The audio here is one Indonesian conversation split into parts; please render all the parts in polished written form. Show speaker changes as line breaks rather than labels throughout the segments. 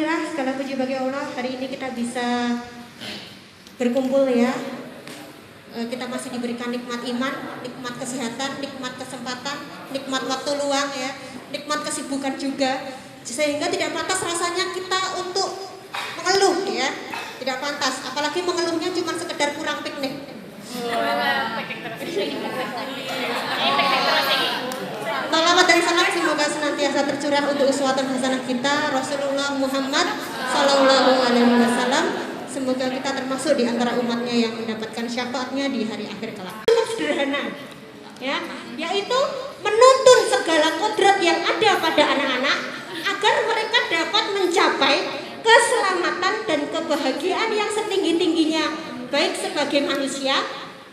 Alhamdulillah, segala puji bagi Allah. Hari ini kita bisa berkumpul ya. Kita masih diberikan nikmat iman, nikmat kesehatan, nikmat kesempatan, nikmat waktu luang ya, nikmat kesibukan juga. Sehingga tidak pantas rasanya kita untuk mengeluh ya. Tidak pantas, apalagi mengeluhnya cuma sekedar kurang piknik. Salawat dan salam semoga senantiasa tercurah untuk uswatun hasanah kita Rasulullah Muhammad Sallallahu Alaihi Wasallam. Semoga kita termasuk di antara umatnya yang mendapatkan syafaatnya di hari akhir kelak. Sederhana, ya, yaitu menuntun segala kodrat yang ada pada anak-anak agar mereka dapat mencapai keselamatan dan kebahagiaan yang setinggi-tingginya, baik sebagai manusia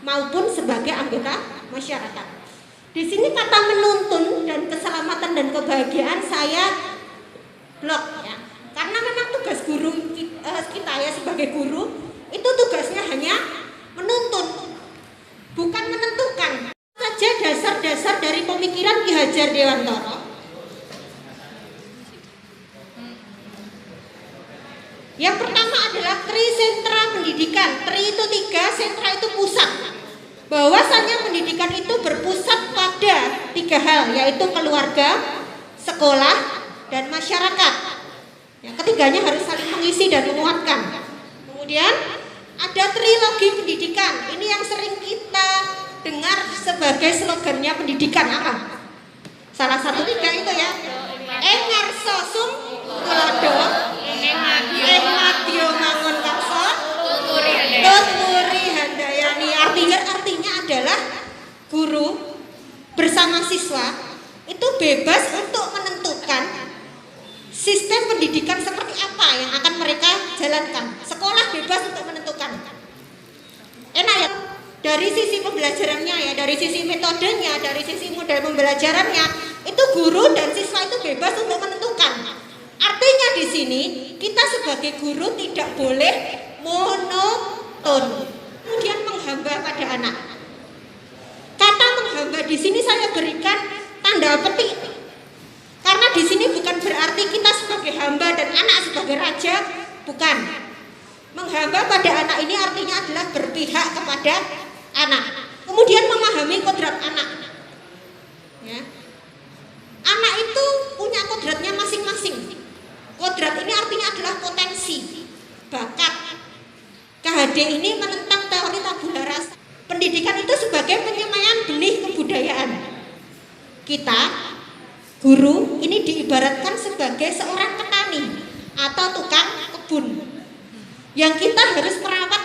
maupun sebagai anggota masyarakat. Di sini kata menuntun dan keselamatan dan kebahagiaan saya blok ya. Karena memang tugas guru kita ya sebagai guru itu tugasnya hanya menuntun, bukan menentukan. Saja dasar-dasar dari pemikiran Ki Hajar Dewantara. Yang pertama adalah trisentra pendidikan. Tri itu 3, sentra itu pusat. Bahwasanya pendidikan itu berpusat pada 3 hal, yaitu keluarga, sekolah, dan masyarakat. Yang ketiganya harus saling mengisi dan menguatkan. Kemudian ada trilogi pendidikan. Ini yang sering kita dengar sebagai slogannya pendidikan apa? Salah satu 3 itu ya. Ngarso sum tulodo, madya mangun karso, tuturi handayani. Artinya adalah guru bersama siswa itu bebas untuk menentukan sistem pendidikan seperti apa yang akan mereka jalankan. Sekolah bebas untuk menentukan. Enak ya? Dari sisi pembelajarannya ya, dari sisi metodenya, dari sisi model pembelajarannya, itu guru dan siswa itu bebas untuk menentukan. Artinya di sini kita sebagai guru tidak boleh monoton, kemudian menghamba pada anak. Kata menghamba di sini saya berikan tanda petik. Karena di sini bukan berarti kita sebagai hamba dan anak sebagai raja, bukan. Menghamba pada anak ini artinya adalah berpihak kepada anak. Kemudian memahami kodrat anak. Ya. Anak itu punya kodratnya masing-masing. Kodrat ini artinya adalah potensi, bakat. KHD ini menentang teori tabula rasa. Pendidikan itu sebagai penyemaian benih kebudayaan. Kita, guru, ini diibaratkan sebagai seorang petani atau tukang kebun. Yang kita harus merawat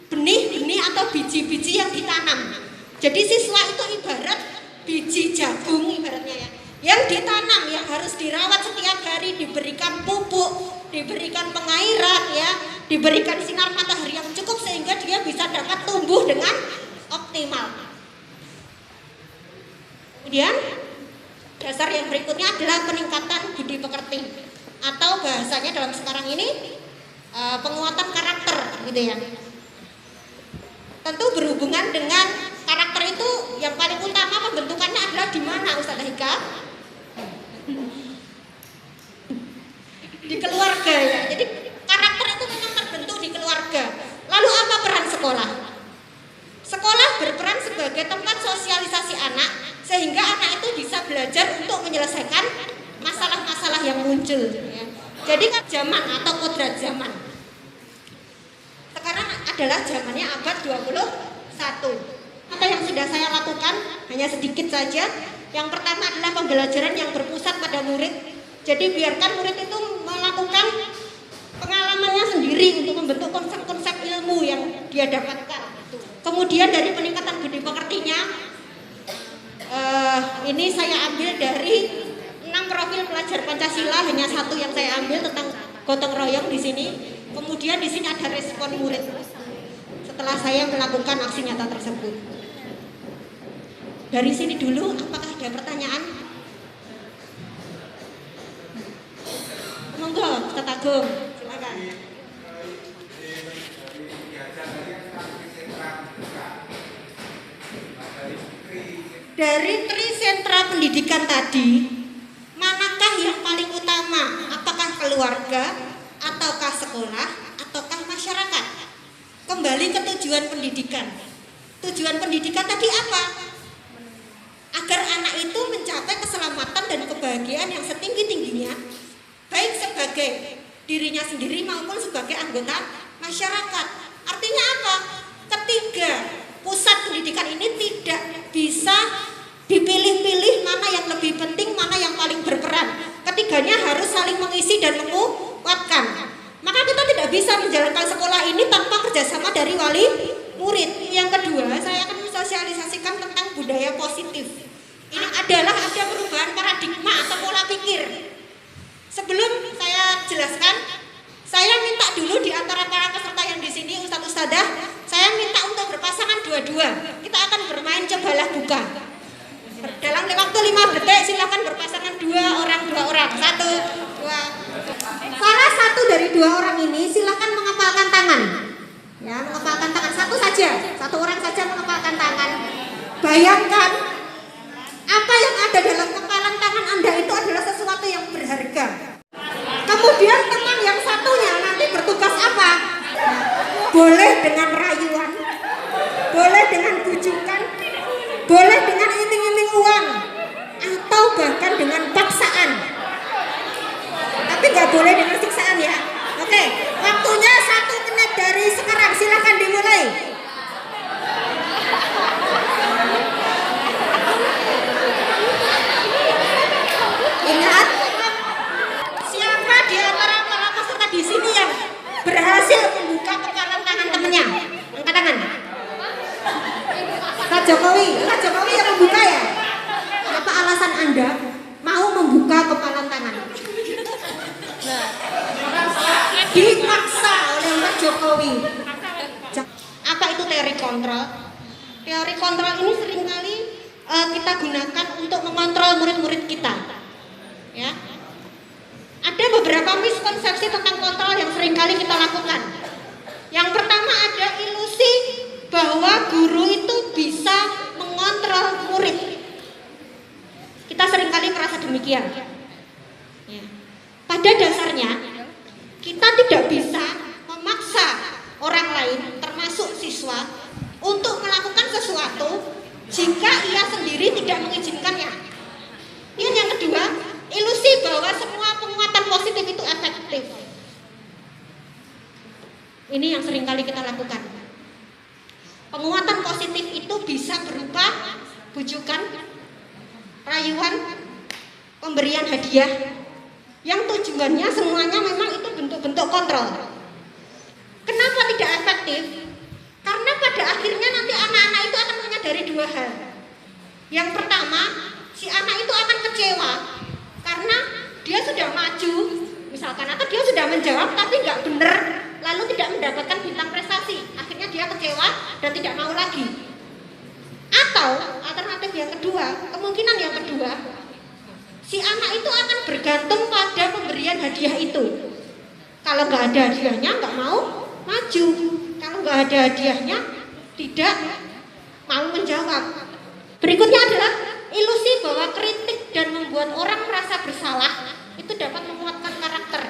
benih-benih atau biji-biji yang ditanam. Jadi siswa itu ibarat biji jagung ibaratnya ya. Yang ditanam, yang harus dirawat setiap hari, diberikan pupuk, diberikan pengairan ya, diberikan sinar matahari yang cukup sehingga dia bisa dapat tumbuh dengan optimal. Kemudian dasar yang berikutnya adalah peningkatan budi pekerti atau bahasanya dalam sekarang ini penguatan karakter gitu ya. Tentu berhubungan dengan karakter itu yang paling utama pembentukannya adalah di mana Ustazah Hika? Di keluarga ya. Jadi karakter itu memang terbentuk di keluarga. Lalu apa peran sekolah? Sekolah berperan sebagai tempat sosialisasi anak sehingga anak itu bisa belajar untuk menyelesaikan masalah-masalah yang muncul ya. Jadi kan zaman atau kodrat zaman. Sekarang adalah zamannya abad 21. Apa yang sudah saya lakukan hanya sedikit saja. Yang pertama adalah pembelajaran yang berpusat pada murid. Jadi biarkan murid itu melakukan pengalamannya sendiri untuk membentuk konsep-konsep ilmu yang dia dapatkan. Kemudian dari peningkatan budi pekertinya, ini saya ambil dari 6 profil pelajar Pancasila, hanya 1 yang saya ambil tentang gotong royong di sini. Kemudian di sini ada respon murid setelah saya melakukan aksi nyata tersebut. Dari sini dulu, apakah ada pertanyaan? Monggo, Ustaz Agung, silakan. Dari trisentra pendidikan tadi, manakah yang paling utama? Apakah keluarga, ataukah sekolah, ataukah masyarakat? Kembali ke tujuan pendidikan. Tujuan pendidikan tadi apa? Agar anak itu mencapai keselamatan dan kebahagiaan yang setinggi-tingginya, baik sebagai dirinya sendiri maupun sebagai anggota masyarakat. Artinya apa? Ketiga, pusat pendidikan ini tidak bisa dipilih-pilih mana yang lebih penting, mana yang paling berperan. Ketiganya harus saling mengisi dan menguatkan. Maka kita tidak bisa menjalankan sekolah ini tanpa kerjasama dari wali murid. Yang kedua, saya akan mensosialisasikan tentang budaya positif. Ini adalah ada perubahan paradigma atau pola pikir. Sebelum saya jelaskan, saya minta dulu di antara para peserta yang di sini, Ustadz-Ustadzah, saya minta untuk berpasangan dua-dua. Kita akan bermain cobalah buka. Dalam waktu 5 detik silakan berpasangan dua orang. 1, 2. Salah satu dari 2 orang ini silakan mengepalkan tangan. Ya, mengepalkan tangan satu saja. 1 orang saja mengepalkan tangan. Bayangkan apa yang ada dalam kepalan tangan Anda itu adalah sesuatu yang berharga. Kemudian teman yang satunya nanti bertugas apa? Boleh dengan rayuan, boleh dengan bujukan, boleh dengan iming-iming uang, atau bahkan dengan paksaan. Tapi nggak boleh dengan siksaan ya. Oke, waktunya 1 menit dari sekarang, silakan dimulai. Ingat, siapa di antara para peserta di sini yang berhasil membuka kepalan tangan temannya? Angkat tangan. Pak Jokowi yang membuka ya? Apa alasan Anda mau membuka kepalan tangan? Dipaksa oleh Pak Jokowi. Apa itu teori kontrol? Teori kontrol ini seringkali kita gunakan untuk mengontrol murid-murid kita. Ya, ada beberapa miskonsepsi tentang kontrol yang seringkali kita lakukan. Yang pertama, ada ilusi bahwa guru itu bisa mengontrol murid. Kita seringkali merasa demikian. Ya. Pada dasarnya, kita tidak bisa memaksa orang lain, termasuk siswa, untuk melakukan sesuatu jika ia sendiri tidak mengizinkannya. Ini yang kedua, ilusi bahwa semua penguatan positif itu efektif. Ini yang seringkali kita lakukan. Penguatan positif itu bisa berupa bujukan, rayuan, pemberian hadiah, yang tujuannya semuanya memang itu bentuk-bentuk kontrol. Kenapa tidak efektif? Karena pada akhirnya nanti anak-anak itu akan menyadari 2 hal. Yang pertama, si anak itu akan kecewa karena dia sudah maju misalkan, atau dia sudah menjawab tapi nggak benar, lalu tidak mendapatkan bintang prestasi. Akhirnya dia kecewa dan tidak mau lagi. Atau alternatif yang kedua, kemungkinan yang kedua, si anak itu akan bergantung pada pemberian hadiah itu. Kalau nggak ada hadiahnya nggak mau maju, kalau nggak ada hadiahnya tidak mau menjawab. Berikutnya adalah ilusi bahwa kritik dan membuat orang merasa bersalah itu dapat menguatkan karakter.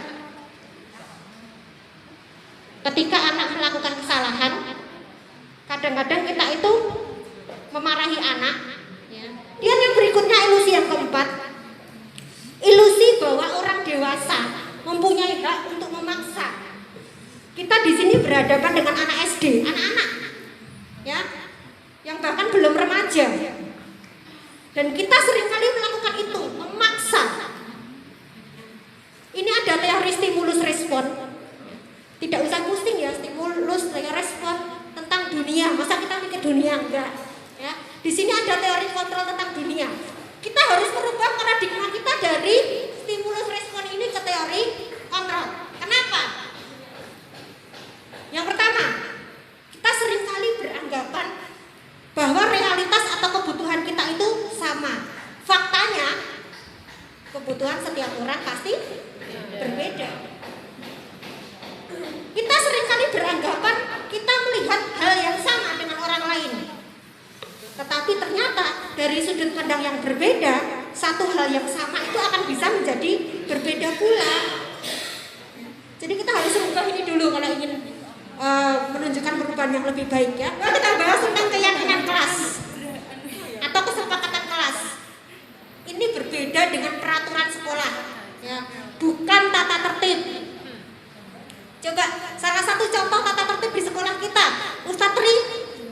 Ketika anak melakukan kesalahan, kadang-kadang kita itu memarahi anak. Dan yang berikutnya, ilusi yang keempat, ilusi bahwa orang dewasa mempunyai hak untuk memaksa. Kita di sini berhadapan dengan anak SD, anak-anak, ya, yang bahkan belum remaja. Dan kita seringkali melakukan itu, memaksa. Ini ada teori stimulus respon. Tidak usah pusing ya, stimulus respon tentang dunia. Masa kita mikir dunia enggak? Ya, di sini ada teori kontrol tentang dunia. Kita harus merubah paradigma kita dari stimulus respon ini ke teori kontrol. Kenapa? Yang pertama, kita seringkali beranggapan bahwa realitas atau kebutuhan kita itu sama. Faktanya, kebutuhan setiap orang pasti berbeda. Kita seringkali beranggapan kita melihat hal yang sama dengan orang lain. Tetapi ternyata dari sudut pandang yang berbeda, satu hal yang sama itu akan bisa menjadi berbeda pula. Jadi kita harus rubah ini dulu kalau ingin menunjukkan perubahan yang lebih baik ya. Lalu kita bahas tentang keyakinan kelas atau kesepakatan kelas. Ini berbeda dengan peraturan sekolah, ya, bukan tata tertib. Coba salah satu contoh tata tertib di sekolah kita, Ustadz Tri,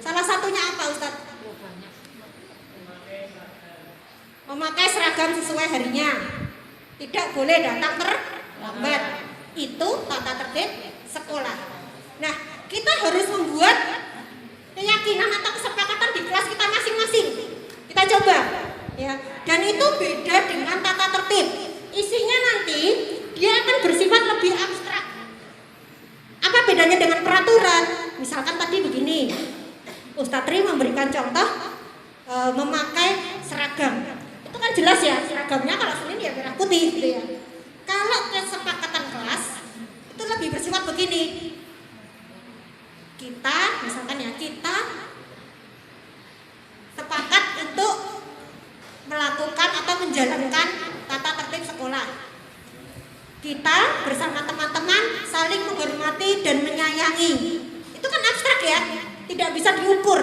salah satunya apa Ustadz? Memakai seragam sesuai harinya, tidak boleh datang terlambat. Itu tata tertib sekolah. Nah, kita harus membuat keyakinan atau kesepakatan di kelas kita masing-masing. Kita coba, ya. Dan itu beda dengan tata tertib. Isinya nanti dia akan bersifat lebih abstrak. Apa bedanya dengan peraturan? Misalkan tadi begini, Ustadz Tri memberikan contoh memakai seragam. Itu kan jelas ya, seragamnya kalau Senin ya merah putih gitu ya. Kalau kesepakatan kelas itu lebih bersifat begini. Kita misalkan ya, kita sepakat untuk melakukan atau menjalankan tata tertib sekolah. Kita bersama teman-teman saling menghormati dan menyayangi. Itu kan abstrak ya, tidak bisa diukur.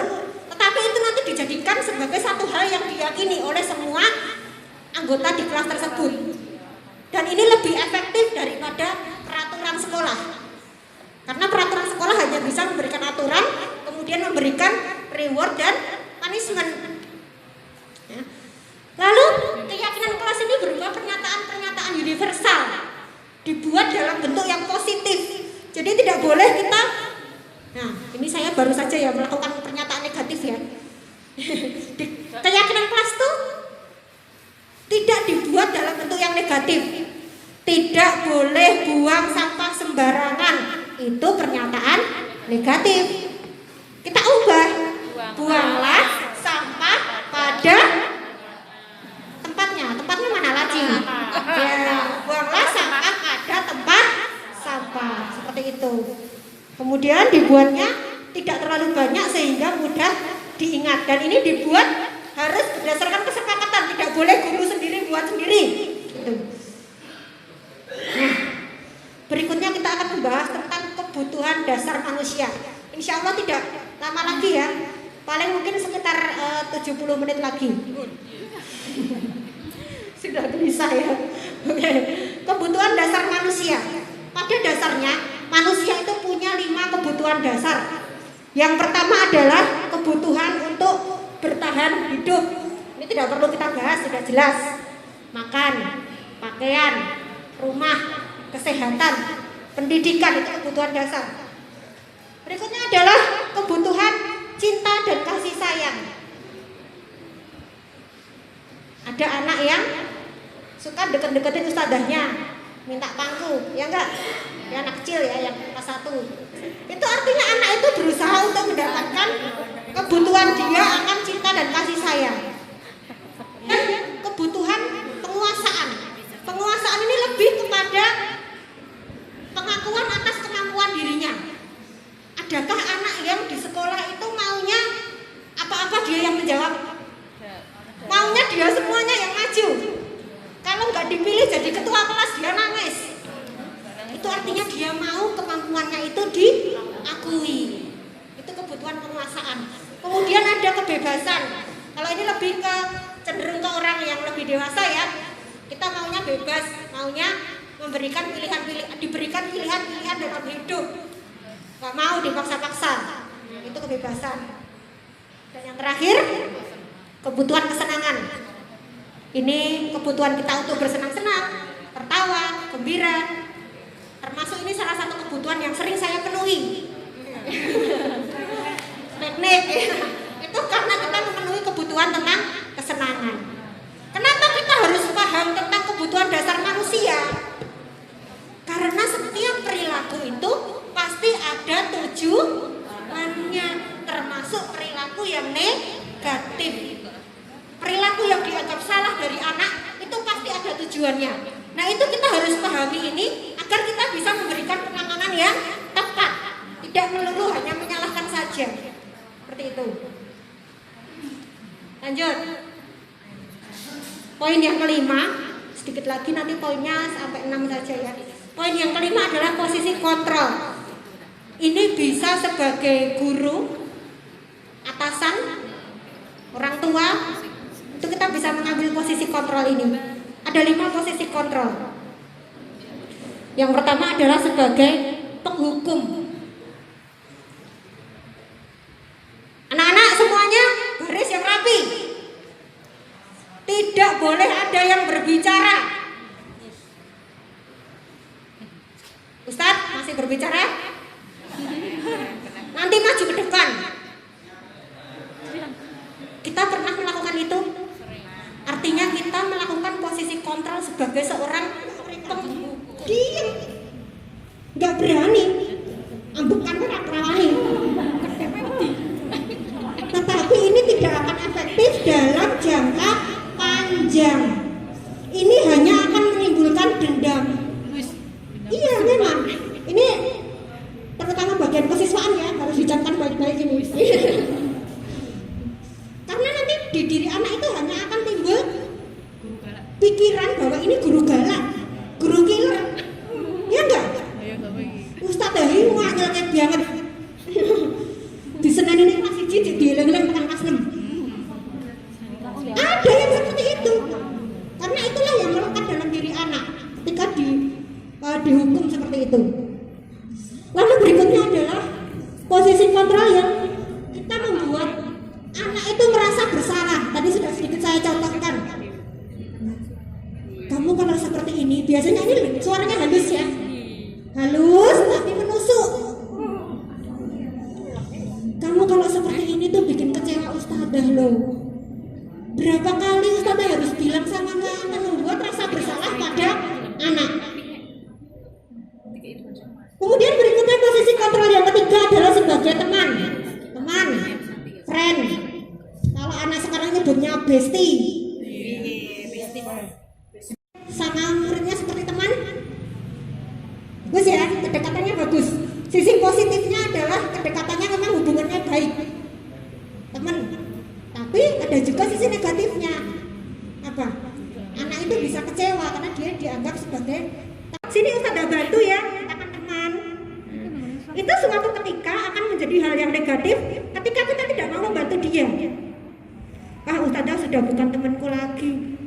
Tetapi itu nanti dijadikan sebagai satu hal yang diyakini oleh semua anggota di kelas tersebut. Dan ini lebih efektif daripada peraturan sekolah. Karena peraturan sekolah hanya bisa memberikan aturan, kemudian memberikan reward dan punishment. Ya. Lalu keyakinan kelas ini berupa pernyataan-pernyataan universal, dibuat dalam bentuk yang positif. Jadi tidak boleh kita, nah ini saya baru saja ya melakukan pernyataan negatif ya. Keyakinan kelas itu tidak dibuat dalam bentuk yang negatif. Tidak boleh buang sampah sembarangan. Itu pernyataan negatif. Kita ubah. Buanglah sampah pada tempatnya. Tempatnya mana lagi? Ya, buanglah sampah pada tempat sampah. Seperti itu. Kemudian dibuatnya tidak terlalu banyak sehingga mudah diingat. Dan ini dibuat harus berdasarkan kesepakatan. Tidak boleh guru sendiri buat sendiri. Gitu. Nah, berikutnya kita akan membahas tentang kebutuhan dasar manusia. Insya Allah tidak lama lagi ya. Paling mungkin sekitar 70 menit lagi. Sudah gelisah ya. Oke. Kebutuhan dasar manusia. Pada dasarnya manusia itu punya 5 kebutuhan dasar. Yang pertama adalah kebutuhan untuk bertahan hidup. Ini tidak perlu kita bahas, sudah jelas. Makan, pakaian, rumah, kesehatan, pendidikan, itu kebutuhan dasar. Berikutnya adalah kebutuhan cinta dan kasih sayang. Ada anak yang suka deket-deketin ustadzahnya, minta pangku, ya enggak? Ya anak kecil ya, yang kelas 1. Itu artinya anak itu berusaha untuk mendapatkan kebutuhan dia akan cinta dan kasih sayang. Dan kebutuhan penguasaan. Penguasaan ini lebih kepada pengakuan atas kemampuan dirinya. Adakah anak yang di sekolah itu maunya apa-apa dia yang menjawab? Maunya dia semuanya yang maju. Kalau nggak dipilih jadi ketua kelas dia nangis. Itu artinya dia mau kemampuannya itu diakui. Itu kebutuhan penguasaan. Kemudian ada kebebasan. Kalau ini lebih ke cenderung ke orang yang lebih dewasa ya. Kita maunya bebas, maunya memberikan diberikan pilihan-pilihan dalam hidup. Gak mau dipaksa-paksa. Itu kebebasan. Dan yang terakhir, kebutuhan kesenangan. Ini kebutuhan kita untuk bersenang-senang, tertawa, gembira. Termasuk ini salah satu kebutuhan yang sering saya penuhi. Piknik ya. Itu karena kita memenuhi kebutuhan tentang kesenangan. Kenapa kita harus paham tentang kebutuhan dasar manusia? Karena setiap perilaku itu pasti ada tujuannya, termasuk perilaku yang negatif. Perilaku yang dianggap salah dari anak itu pasti ada tujuannya. Nah itu kita harus pahami ini agar kita bisa memberikan penanganan yang tepat, tidak melulu hanya menyalahkan saja. Seperti itu. Lanjut. Poin yang kelima, sedikit lagi nanti poinnya sampai 6 saja ya. Poin yang kelima adalah posisi kontrol. Ini bisa sebagai guru, atasan, orang tua. Itu kita bisa mengambil posisi kontrol ini. Ada 5 posisi kontrol. Yang pertama adalah sebagai penghukum. Anak-anak semuanya baris yang rapi. Tidak boleh ada yang berbicara. Ustadz masih berbicara? Nanti maju ke depan. Kita pernah melakukan itu? Artinya kita melakukan posisi kontrol sebagai seorang diam. Gak berani. Ambekan berani. Tetapi ini tidak akan efektif dalam jangka panjang. Ini hanya akan menimbulkan dendam. Iya memang. Ini terutama bagian kesiswaan ya, harus dicamkan baik-baik ini. Karena nanti di diri anak itu hanya akan timbul pikiran bahwa ini guru galak, guru killer. Ya enggak? Ustadz Dahi ngakil banget. Di Senin ini masih cicit dieleng-eleng tekan kelas 6. Ada yang seperti itu. Karena itulah yang melekat dalam diri anak ketika dihukum seperti itu. Lalu berikutnya adalah posisi kontrol yang kita membuat anak itu merasa bersalah. Tadi sudah sedikit saya contohkan. Kamu kalau seperti ini, biasanya ini suaranya halus ya, halus tapi menusuk. Kamu kalau seperti ini tuh bikin kecewa ustadzah loh. Berapa kali ustadzah harus bilang sama kamu, membuat rasa bersalah pada anak. Kemudian berikutnya posisi kontrol yang ketiga adalah sebagai teman, friend. Kalau anak sekarang nyebutnya bestie, sama muridnya seperti teman, bagus ya, kedekatannya bagus. Sisi positifnya adalah kedekatannya memang hubungannya baik, teman. Tapi ada juga sisi negatifnya. Apa? Anak itu bisa kecewa karena dia dianggap sebagai. Sini Ustazah bantu ya. Itu suatu ketika akan menjadi hal yang negatif ketika kita tidak mau membantu dia. Ustazah sudah bukan temanku lagi.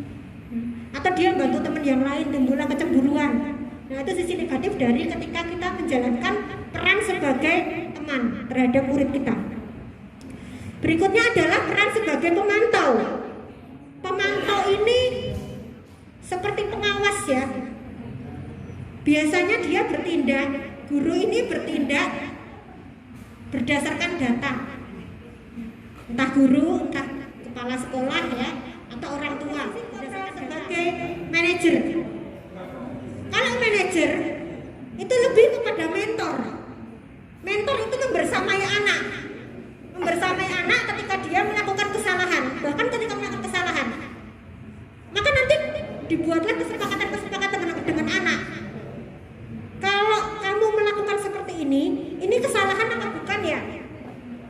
Atau dia bantu teman yang lain, timbullah kecemburuan. Nah itu sisi negatif dari ketika kita menjalankan peran sebagai teman terhadap murid kita. Berikutnya adalah peran sebagai pemantau. Pemantau ini seperti pengawas ya. Biasanya dia bertindak, guru ini bertindak berdasarkan data. Entah guru, entah kepala sekolah ya, atau orang tua. Sebagai manajer. Kalau manajer itu lebih kepada mentor. Mentor itu membersamai anak. Membersamai anak ketika dia melakukan kesalahan, bahkan ketika melakukan kesalahan. Maka nanti dibuatlah kesepakatan-kesepakatan dengan anak. Kalau kamu melakukan seperti ini kesalahan apa bukan ya?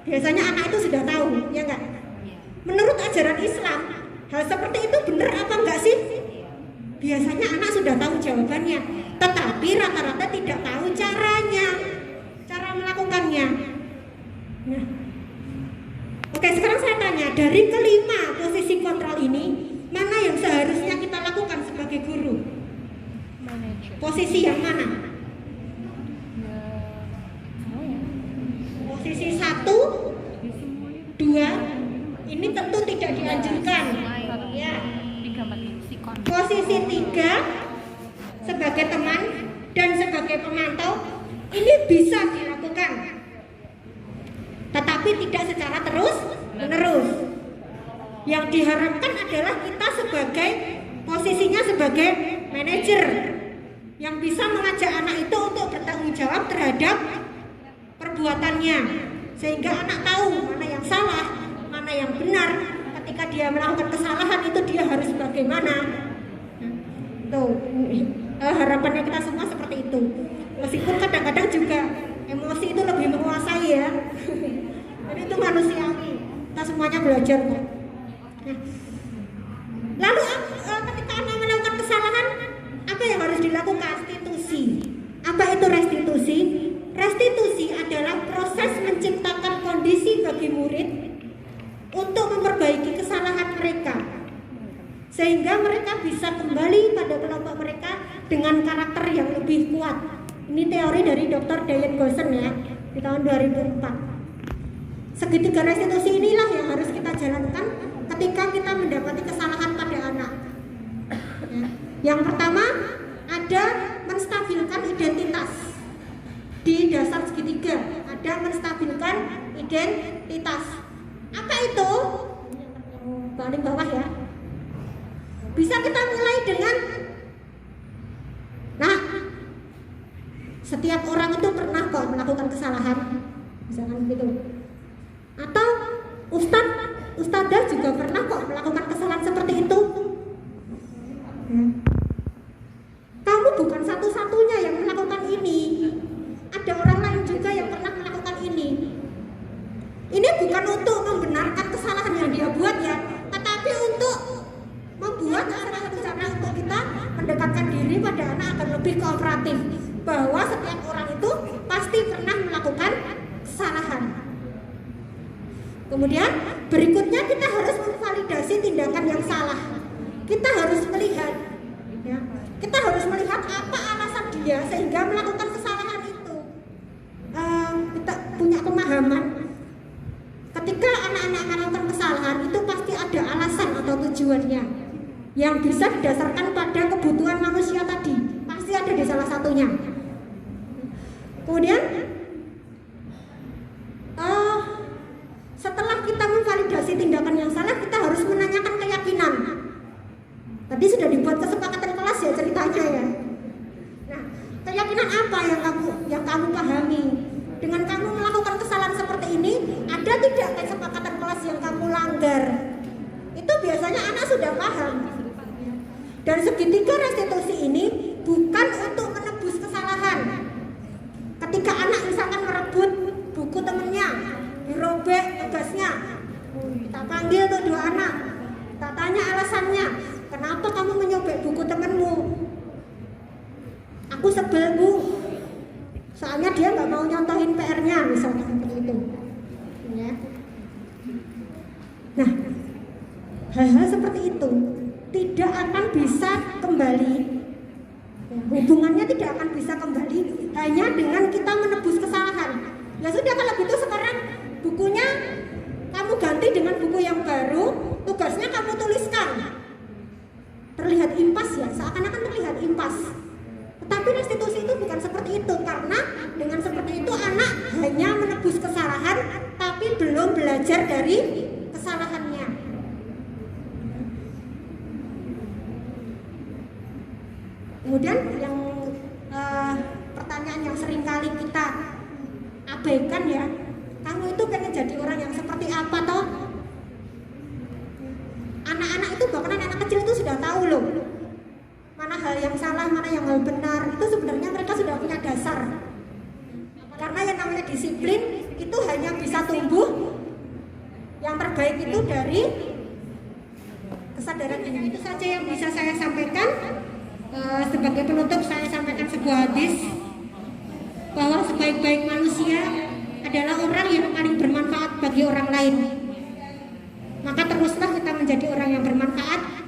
Biasanya anak itu sudah tahu, ya enggak? Menurut ajaran Islam, hal seperti itu benar apa enggak sih? Biasanya anak sudah tahu jawabannya, tetapi rata-rata tidak tahu caranya, cara melakukannya. Nah, oke, sekarang saya tanya, dari kelima posisi kontrol ini, mana yang seharusnya kita lakukan sebagai guru? Posisi yang mana? Posisi 1, 2, ini tentu tidak dianjurkan. Ya. Posisi 3 sebagai teman dan sebagai pemantau ini bisa dilakukan, tetapi tidak secara terus-menerus. Yang diharapkan adalah kita sebagai posisinya sebagai manajer yang bisa mengajak anak itu untuk bertanggung jawab terhadap perbuatannya, sehingga anak tahu mana yang salah, mana yang benar. Ketika dia melakukan kesalahan itu dia harus bagaimana. Tuh, harapannya kita semua seperti itu. Meskipun kadang-kadang juga emosi itu lebih menguasai ya. Jadi itu manusiawi. Kita semuanya belajar kok. Nah, lalu ketika anak melakukan kesalahan, apa yang harus dilakukan? Restitusi. sehingga mereka bisa kembali pada kelompok mereka dengan karakter yang lebih kuat. Ini teori dari Dr. Diane Goshen ya, di tahun 2004. Segitiga restitusi inilah yang harus kita jalankan ketika kita mendapati kesalahan pada anak. Ya. Yang pertama, ada menstabilkan identitas. Di dasar segitiga ada menstabilkan identitas. Apa itu? Paling bawah ya. Bisa kita mulai dengan, nah, setiap orang itu pernah kok melakukan kesalahan, misalkan begitu. Atau ustadzah juga pernah kok melakukan kesalahan seperti itu. Kamu bukan satu-satunya yang melakukan ini. Ada orang lain juga yang pernah melakukan ini. Ini bukan untuk membenarkan kesalahan yang dia buat ya, tetapi untuk membuat cara untuk kita mendekatkan diri pada anak agar lebih kooperatif, bahwa setiap orang itu pasti pernah melakukan kesalahan. Kemudian berikutnya kita harus memvalidasi tindakan yang salah. Kita harus melihat ya, kita harus melihat apa alasan dia sehingga melakukan kesalahan itu. Kita punya pemahaman ketika anak-anak melakukan kesalahan itu pasti ada alasan atau tujuannya yang bisa didasarkan pada kebutuhan manusia tadi, pasti ada di salah satunya. Kemudian setelah kita memvalidasi tindakan yang salah, kita harus menanyakan keyakinan. Tadi sudah dibuat kesepakatan kelas ya ceritanya ya. Nah, keyakinan apa yang kamu pahami? Dengan kamu melakukan kesalahan seperti ini, ada tidak kesepakatan kelas yang kamu langgar? Itu biasanya anak sudah paham. Dan segitiga restitusi ini bukan untuk menebus kesalahan. Ketika anak misalkan merebut buku temennya, dirobek tugasnya, kita panggil tuh dua anak, kita tanya alasannya, kenapa kamu menyobek buku temenmu? Aku sebel bu, soalnya dia nggak mau nyontohin PR-nya, misalnya seperti itu. Ya. Nah, hal-hal seperti itu tidak akan bisa kembali, hubungannya tidak akan bisa kembali hanya dengan kita menebus kesalahan. Ya sudah, kalau gitu sekarang bukunya kamu ganti dengan buku yang baru, tugasnya kamu tuliskan. Terlihat impas ya, seakan-akan terlihat impas. Tetapi restitusi itu bukan seperti itu, karena dengan seperti itu anak hanya menebus kesalahan tapi belum belajar dari kesalahannya. Kemudian yang pertanyaan yang sering kali kita abaikan ya, kamu itu pengen jadi orang yang seperti apa toh? Anak-anak itu bahkan anak kecil itu sudah tahu loh, mana hal yang salah, mana yang hal benar. Itu sebenarnya mereka sudah punya dasar. Karena yang namanya disiplin itu hanya bisa tumbuh yang terbaik itu dari kesadaran ini. Itu saja yang bisa saya sampaikan. Sebagai penutup saya sampaikan sebuah hadis bahwa sebaik-baik manusia adalah orang yang paling bermanfaat bagi orang lain. Maka teruslah kita menjadi orang yang bermanfaat.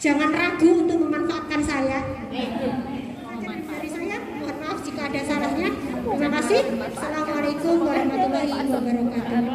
Jangan ragu untuk memanfaatkan saya. Dari saya, mohon maaf jika ada salahnya. Terima kasih. Assalamualaikum warahmatullahi wabarakatuh.